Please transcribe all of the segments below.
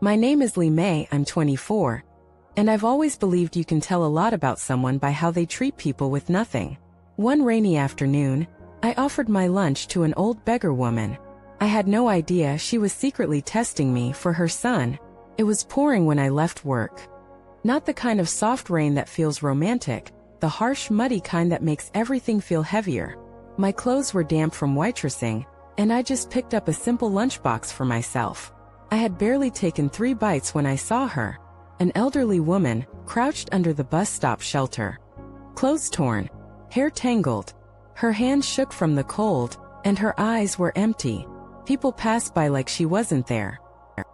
My name is Li Mei, I'm 24. And I've always believed you can tell a lot about someone by how they treat people with nothing. One rainy afternoon, I offered my lunch to an old beggar woman. I had no idea she was secretly testing me for her son. It was pouring when I left work. Not the kind of soft rain that feels romantic, the harsh, muddy kind that makes everything feel heavier. My clothes were damp from waitressing, and I just picked up a simple lunchbox for myself. I had barely taken 3 bites when I saw her. An elderly woman, crouched under the bus stop shelter. Clothes torn, hair tangled. Her hands shook from the cold, and her eyes were empty. People passed by like she wasn't there.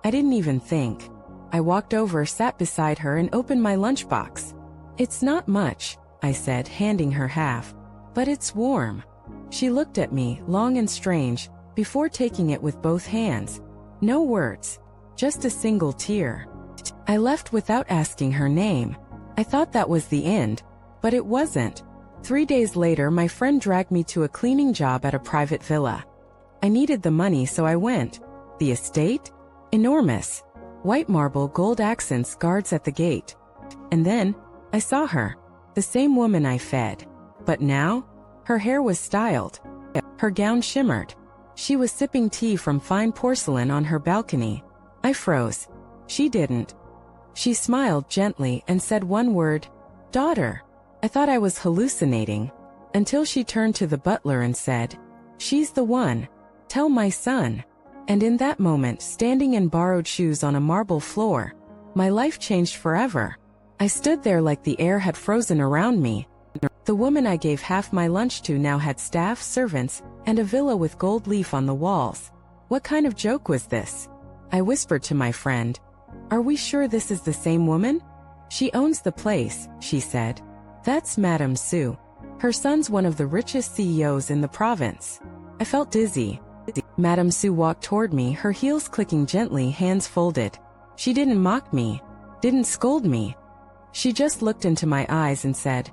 I didn't even think. I walked over, sat beside her, and opened my lunchbox. "It's not much," I said, handing her half. "But it's warm." She looked at me, long and strange, before taking it with both hands. No words. Just a single tear. I left without asking her name. I thought that was the end, but it wasn't. 3 days later, my friend dragged me to a cleaning job at a private villa. I needed the money, so I went. The estate? Enormous. White marble, gold accents, guards at the gate. And then, I saw her. The same woman I fed. But now, her hair was styled. Her gown shimmered. She was sipping tea from fine porcelain on her balcony. I froze. She didn't. She smiled gently and said one word, "Daughter." I thought I was hallucinating, until she turned to the butler and said, "She's the one. Tell my son." And in that moment, standing in borrowed shoes on a marble floor, my life changed forever. I stood there like the air had frozen around me. The woman I gave half my lunch to now had staff, servants, and a villa with gold leaf on the walls. What kind of joke was this? I whispered to my friend, "Are we sure this is the same woman?" "She owns the place," she said. "That's Madame Sue. Her son's one of the richest CEOs in the province." I felt dizzy. Madame Sue walked toward me, her heels clicking gently, hands folded. She didn't mock me, didn't scold me. She just looked into my eyes and said,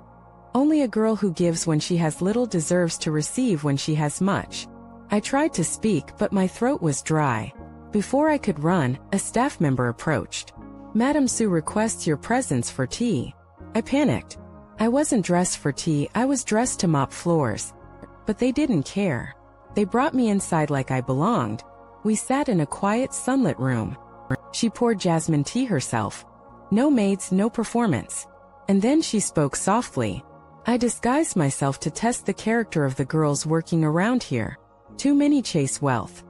"Only a girl who gives when she has little deserves to receive when she has much." I tried to speak, but my throat was dry. Before I could run, a staff member approached. "Madame Sue requests your presence for tea." I panicked. I wasn't dressed for tea, I was dressed to mop floors. But they didn't care. They brought me inside like I belonged. We sat in a quiet, sunlit room. She poured jasmine tea herself. No maids, no performance. And then she spoke softly. I disguised myself to test the character of the girls working around here. Too many chase wealth.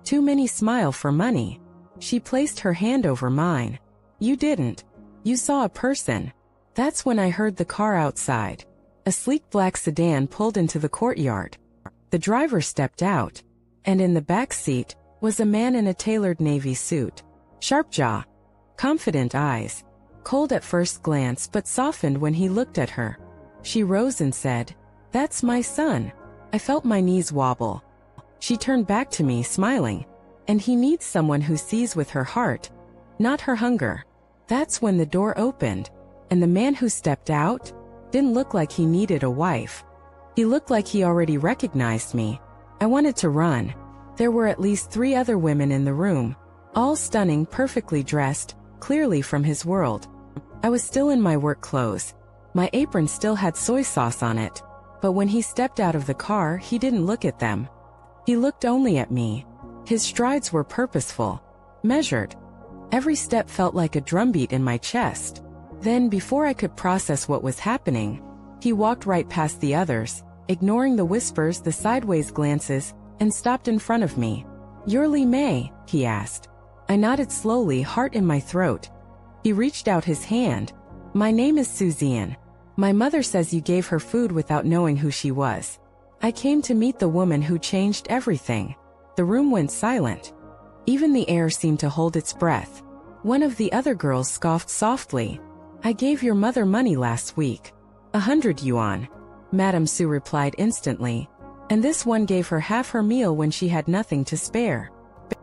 Too many smile for money. She placed her hand over mine. "You didn't. You saw a person." That's when I heard the car outside. A sleek black sedan pulled into the courtyard. The driver stepped out, and in the back seat was a man in a tailored navy suit. Sharp jaw, confident eyes, cold at first glance but softened when he looked at her. She rose and said, "That's my son." I felt my knees wobble. She turned back to me, smiling. "And he needs someone who sees with her heart, not her hunger." That's when the door opened, and the man who stepped out didn't look like he needed a wife. He looked like he already recognized me. I wanted to run. There were at least 3 other women in the room, all stunning, perfectly dressed, clearly from his world. I was still in my work clothes. My apron still had soy sauce on it. But when he stepped out of the car, he didn't look at them. He looked only at me. His strides were purposeful, measured. Every step felt like a drumbeat in my chest. Then, before I could process what was happening, he walked right past the others, ignoring the whispers, the sideways glances, and stopped in front of me. "You're Li Mei?" he asked. I nodded slowly, heart in my throat. He reached out his hand. "My name is Suzanne. My mother says you gave her food without knowing who she was." I came to meet the woman who changed everything. The room went silent. Even the air seemed to hold its breath. One of the other girls scoffed softly. "I gave your mother money last week. 100 yuan. Madame Sue replied instantly. "And this one gave her half her meal when she had nothing to spare.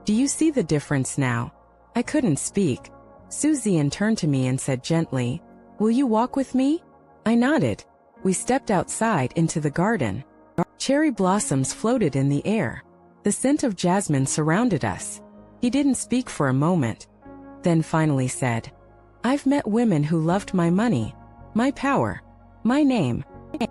Do you see the difference now?" I couldn't speak. Suzanne turned to me and said gently, "Will you walk with me?" I nodded. We stepped outside into the garden. Cherry blossoms floated in the air. The scent of jasmine surrounded us. He didn't speak for a moment. then finally said, "I've met women who loved my money, my power, my name.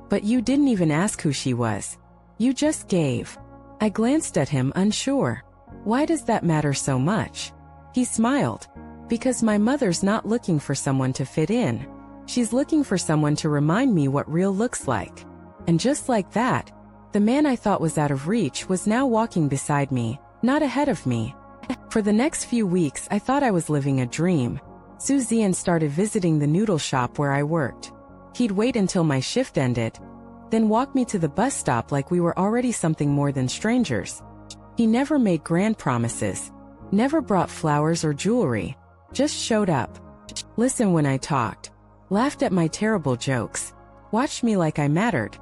But you didn't even ask who she was. You just gave." I glanced at him unsure. Why does that matter so much? He smiled. Because my mother's not looking for someone to fit in. She's looking for someone to remind me what real looks like. And just like that, the man I thought was out of reach was now walking beside me, not ahead of me. For the next few weeks I thought I was living a dream. Suzian started visiting the noodle shop where I worked. He'd wait until my shift ended, then walk me to the bus stop like we were already something more than strangers. He never made grand promises, never brought flowers or jewelry, just showed up, listened when I talked, laughed at my terrible jokes, watched me like I mattered.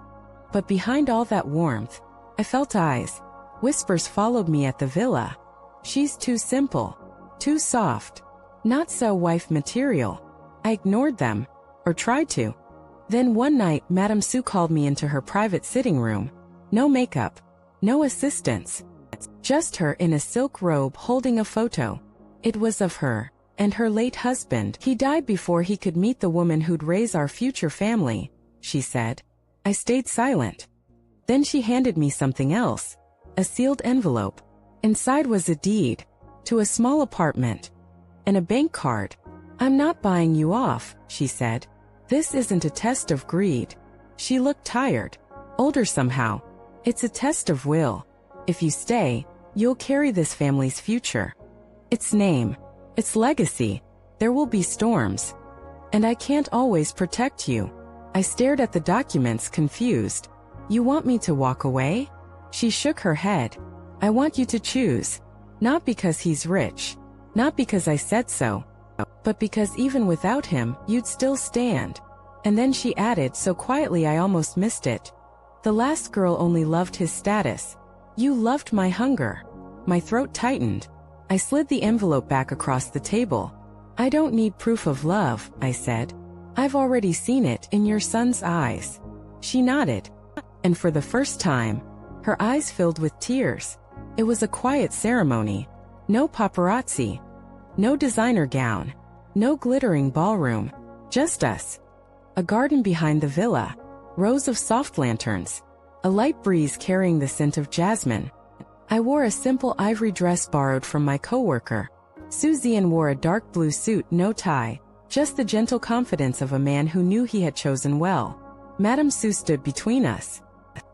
But behind all that warmth, I felt eyes. Whispers followed me at the villa. "She's too simple, too soft, not so wife material." I ignored them, or tried to. Then one night Madame Sue called me into her private sitting room. No makeup, no assistants. Just her in a silk robe holding a photo. It was of her and her late husband. "He died before he could meet the woman who'd raise our future family," she said. I stayed silent. Then she handed me something else, a sealed envelope. Inside was a deed to a small apartment and a bank card. "I'm not buying you off," she said. "This isn't a test of greed." She looked tired, older somehow. "It's a test of will. If you stay, you'll carry this family's future. Its name, its legacy. There will be storms. And I can't always protect you." I stared at the documents, confused. "You want me to walk away?" She shook her head. "I want you to choose. Not because he's rich. Not because I said so. But because even without him, you'd still stand." And then she added so quietly I almost missed it. "The last girl only loved his status. You loved my hunger." My throat tightened. I slid the envelope back across the table. "I don't need proof of love," I said. "I've already seen it in your son's eyes." She nodded. And for the first time, her eyes filled with tears. It was a quiet ceremony. No paparazzi. No designer gown. No glittering ballroom. Just us. A garden behind the villa. Rows of soft lanterns. A light breeze carrying the scent of jasmine. I wore a simple ivory dress borrowed from my coworker. Suzian wore a dark blue suit, no tie, just the gentle confidence of a man who knew he had chosen well. Madame Sue stood between us.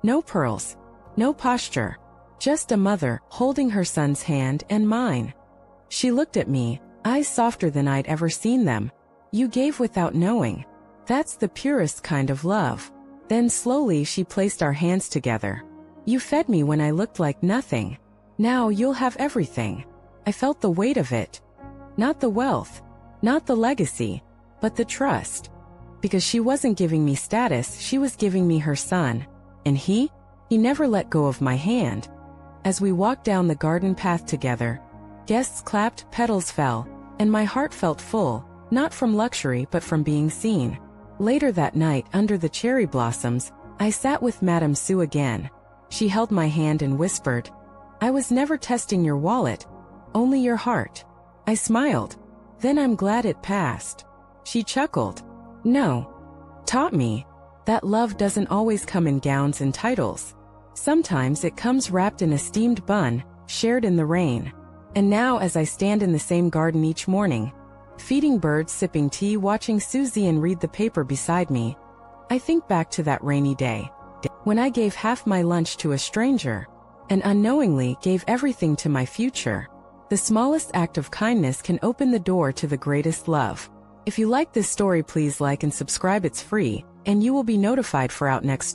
No pearls. No posture. Just a mother holding her son's hand and mine. She looked at me, eyes softer than I'd ever seen them. "You gave without knowing. That's the purest kind of love." Then slowly she placed our hands together. "You fed me when I looked like nothing. Now you'll have everything." I felt the weight of it. Not the wealth, not the legacy, but the trust. Because she wasn't giving me status, she was giving me her son. And he never let go of my hand. As we walked down the garden path together, guests clapped, petals fell, and my heart felt full, not from luxury but from being seen. Later that night, under the cherry blossoms, I sat with Madame Sue again. She held my hand and whispered, "I was never testing your wallet, only your heart." I smiled. "Then I'm glad it passed." She chuckled. "No. Taught me that love doesn't always come in gowns and titles. Sometimes it comes wrapped in a steamed bun, shared in the rain." And now as I stand in the same garden each morning, feeding birds, sipping tea, watching Suzian read the paper beside me, I think back to that rainy day, when I gave half my lunch to a stranger, and unknowingly gave everything to my future. The smallest act of kindness can open the door to the greatest love. If you like this story, please like and subscribe. It's free, and you will be notified for our next story.